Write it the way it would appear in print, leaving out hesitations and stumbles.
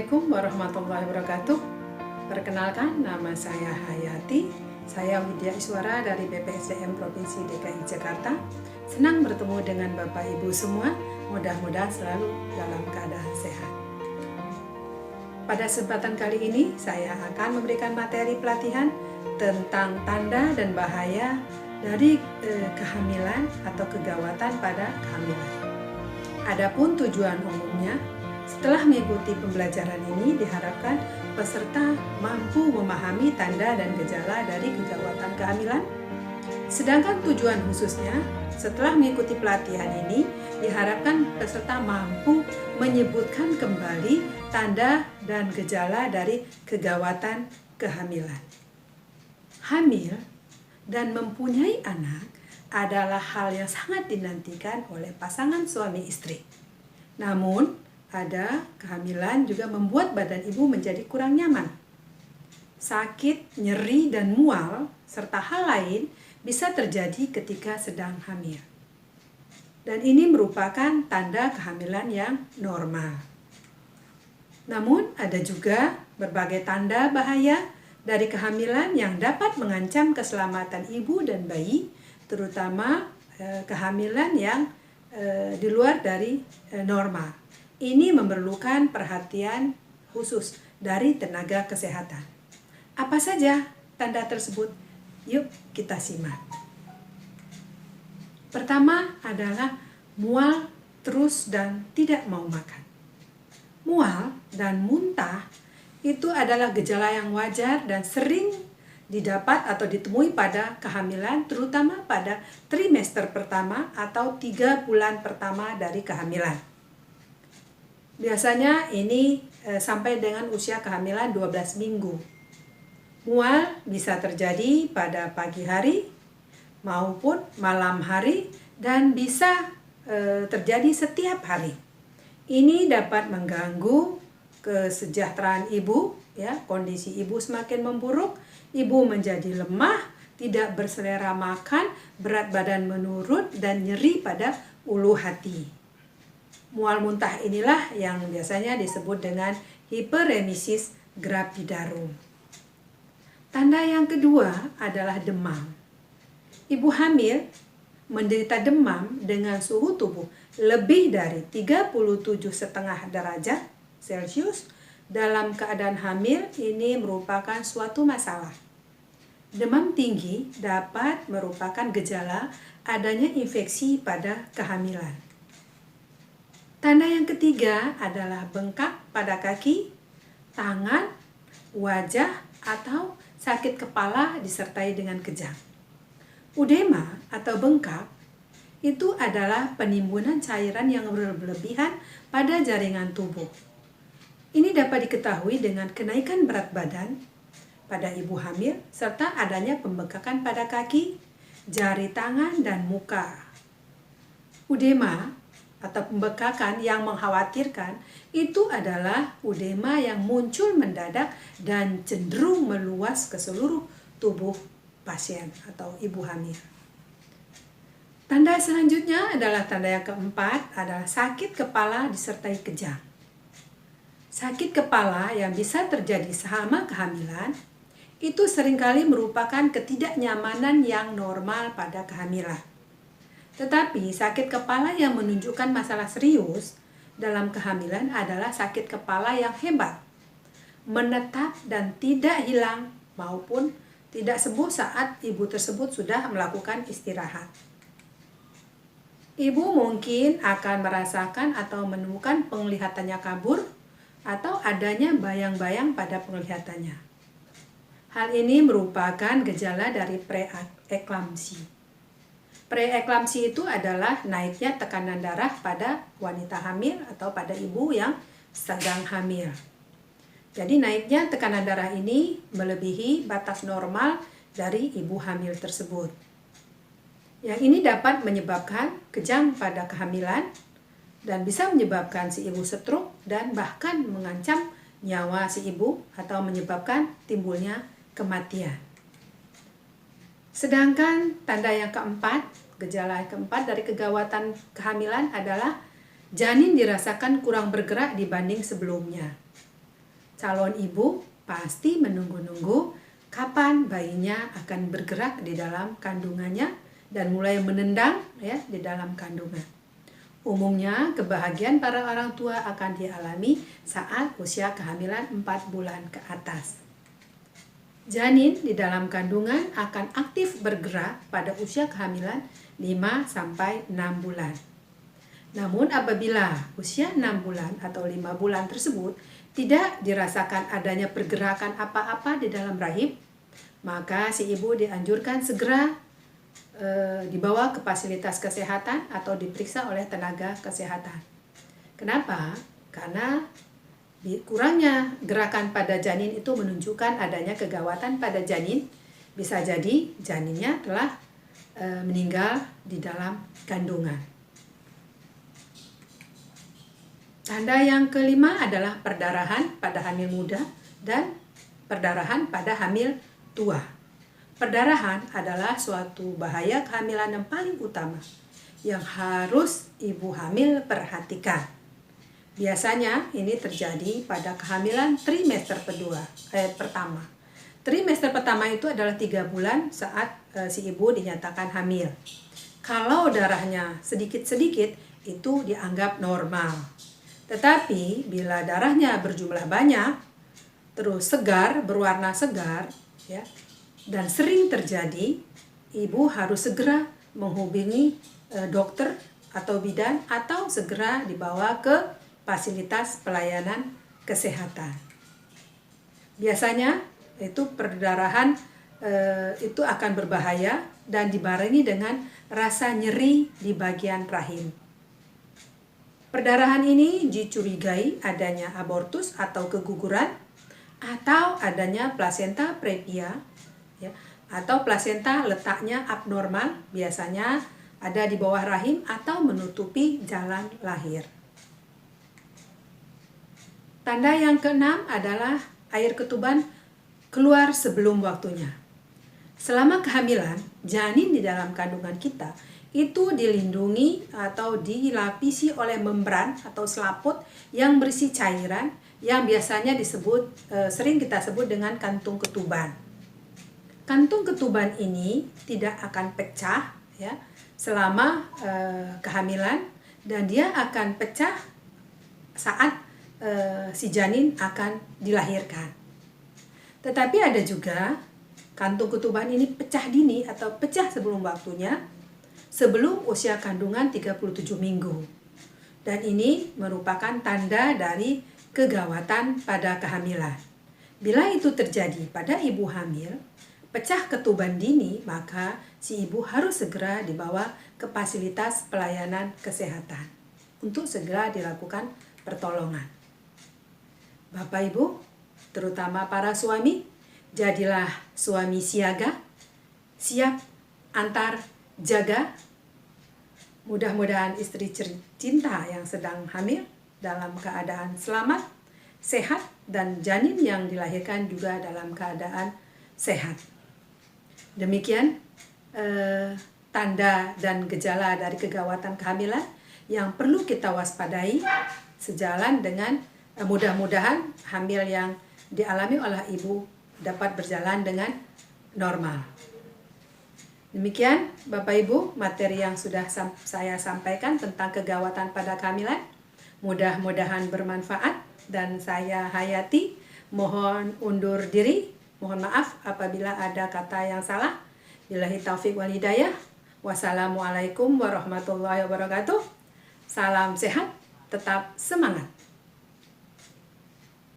Assalamualaikum warahmatullahi wabarakatuh. Perkenalkan, nama saya Hayati. Saya Widya Iswara dari BPSDM Provinsi DKI Jakarta. Senang bertemu dengan Bapak Ibu semua. Mudah-mudahan selalu dalam keadaan sehat. Pada kesempatan kali ini, saya akan memberikan materi pelatihan tentang tanda dan bahaya dari kehamilan atau kegawatan pada kehamilan. Adapun tujuan umumnya, setelah mengikuti pembelajaran ini diharapkan peserta mampu memahami tanda dan gejala dari kegawatan kehamilan. Sedangkan tujuan khususnya, setelah mengikuti pelatihan ini diharapkan peserta mampu menyebutkan kembali tanda dan gejala dari kegawatan kehamilan. Hamil dan mempunyai anak adalah hal yang sangat dinantikan oleh pasangan suami istri. Namun, ada kehamilan juga membuat badan ibu menjadi kurang nyaman. Sakit, nyeri, dan mual, serta hal lain bisa terjadi ketika sedang hamil. Dan ini merupakan tanda kehamilan yang normal. Namun, ada juga berbagai tanda bahaya dari kehamilan yang dapat mengancam keselamatan ibu dan bayi, terutama kehamilan yang di luar dari normal. Ini memerlukan perhatian khusus dari tenaga kesehatan. Apa saja tanda tersebut? Yuk kita simak. Pertama adalah mual terus dan tidak mau makan. Mual dan muntah itu adalah gejala yang wajar dan sering didapat atau ditemui pada kehamilan, terutama pada trimester pertama atau 3 bulan pertama dari kehamilan. Biasanya ini sampai dengan usia kehamilan 12 minggu. Mual bisa terjadi pada pagi hari maupun malam hari dan bisa terjadi setiap hari. Ini dapat mengganggu kesejahteraan ibu, ya, kondisi ibu semakin memburuk, ibu menjadi lemah, tidak berselera makan, berat badan menurun dan nyeri pada ulu hati. Mual muntah inilah yang biasanya disebut dengan hiperemesis gravidarum. Tanda yang kedua adalah demam. Ibu hamil menderita demam dengan suhu tubuh lebih dari 37,5 derajat Celcius dalam keadaan hamil. Ini merupakan suatu masalah. Demam tinggi dapat merupakan gejala adanya infeksi pada kehamilan. Tanda yang ketiga adalah bengkak pada kaki, tangan, wajah, atau sakit kepala disertai dengan kejang. Udema atau bengkak itu adalah penimbunan cairan yang berlebihan pada jaringan tubuh. Ini dapat diketahui dengan kenaikan berat badan pada ibu hamil serta adanya pembengkakan pada kaki, jari tangan, dan muka. Udema atau pembengkakan yang mengkhawatirkan itu adalah udema yang muncul mendadak dan cenderung meluas ke seluruh tubuh pasien atau ibu hamil. Tanda selanjutnya adalah tanda yang keempat adalah sakit kepala disertai kejang. Sakit kepala yang bisa terjadi selama kehamilan itu seringkali merupakan ketidaknyamanan yang normal pada kehamilan. Tetapi sakit kepala yang menunjukkan masalah serius dalam kehamilan adalah sakit kepala yang hebat, menetap dan tidak hilang maupun tidak sembuh saat ibu tersebut sudah melakukan istirahat. Ibu mungkin akan merasakan atau menemukan penglihatannya kabur atau adanya bayang-bayang pada penglihatannya. Hal ini merupakan gejala dari preeklamsi. Preeklamsi itu adalah naiknya tekanan darah pada wanita hamil atau pada ibu yang sedang hamil. Jadi naiknya tekanan darah ini melebihi batas normal dari ibu hamil tersebut. Yang ini dapat menyebabkan kejang pada kehamilan dan bisa menyebabkan si ibu stroke dan bahkan mengancam nyawa si ibu atau menyebabkan timbulnya kematian. Sedangkan tanda yang keempat, gejala yang keempat dari kegawatan kehamilan adalah janin dirasakan kurang bergerak dibanding sebelumnya. calon ibu pasti menunggu-nunggu kapan bayinya akan bergerak di dalam kandungannya dan mulai menendang ya di dalam kandungan. Umumnya kebahagiaan para orang tua akan dialami saat usia kehamilan 4 bulan ke atas. Janin di dalam kandungan akan aktif bergerak pada usia kehamilan 5-6 bulan. Namun apabila usia 6 bulan atau 5 bulan tersebut tidak dirasakan adanya pergerakan apa-apa di dalam rahim, maka si ibu dianjurkan segera dibawa ke fasilitas kesehatan atau diperiksa oleh tenaga kesehatan. Kenapa? Karena kurangnya gerakan pada janin itu menunjukkan adanya kegawatan pada janin. Bisa jadi janinnya telah meninggal di dalam kandungan. Tanda yang kelima adalah perdarahan pada hamil muda dan perdarahan pada hamil tua. Perdarahan adalah suatu bahaya kehamilan yang paling utama yang harus ibu hamil perhatikan. Biasanya ini terjadi pada kehamilan trimester pertama. Trimester pertama itu adalah 3 bulan saat si ibu dinyatakan hamil. Kalau darahnya sedikit-sedikit itu dianggap normal. Tetapi bila darahnya berjumlah banyak, terus segar, berwarna segar, ya, dan sering terjadi, ibu harus segera menghubungi dokter atau bidan atau segera dibawa ke fasilitas pelayanan kesehatan. Biasanya itu perdarahan itu akan berbahaya dan dibarengi dengan rasa nyeri di bagian rahim. Perdarahan ini dicurigai adanya abortus atau keguguran atau adanya plasenta previa, ya, atau plasenta letaknya abnormal, biasanya ada di bawah rahim atau menutupi jalan lahir. Tanda yang keenam adalah air ketuban keluar sebelum waktunya. Selama kehamilan, janin di dalam kandungan kita itu dilindungi atau dilapisi oleh membran atau selaput yang berisi cairan yang biasanya sering kita sebut dengan kantung ketuban. Kantung ketuban ini tidak akan pecah ya selama kehamilan, dan dia akan pecah saat si janin akan dilahirkan. Tetapi ada juga kantung ketuban ini pecah dini atau pecah sebelum waktunya, sebelum usia kandungan 37 minggu. Dan ini merupakan tanda dari kegawatan pada kehamilan. Bila itu terjadi pada ibu hamil, pecah ketuban dini, maka si ibu harus segera dibawa ke fasilitas pelayanan kesehatan untuk segera dilakukan pertolongan. Bapak Ibu, terutama para suami, jadilah suami siaga, siap antar jaga. Mudah-mudahan istri cinta yang sedang hamil dalam keadaan selamat, sehat, dan janin yang dilahirkan juga dalam keadaan sehat. Demikian tanda dan gejala dari kegawatan kehamilan yang perlu kita waspadai, sejalan dengan mudah-mudahan hamil yang dialami oleh ibu dapat berjalan dengan normal. Demikian Bapak Ibu materi yang sudah saya sampaikan tentang kegawatan pada kehamilan. Mudah-mudahan bermanfaat, dan saya Hayati mohon undur diri. Mohon maaf apabila ada kata yang salah. Billahi taufik wal hidayah. Wassalamualaikum warahmatullahi wabarakatuh. Salam sehat, tetap semangat.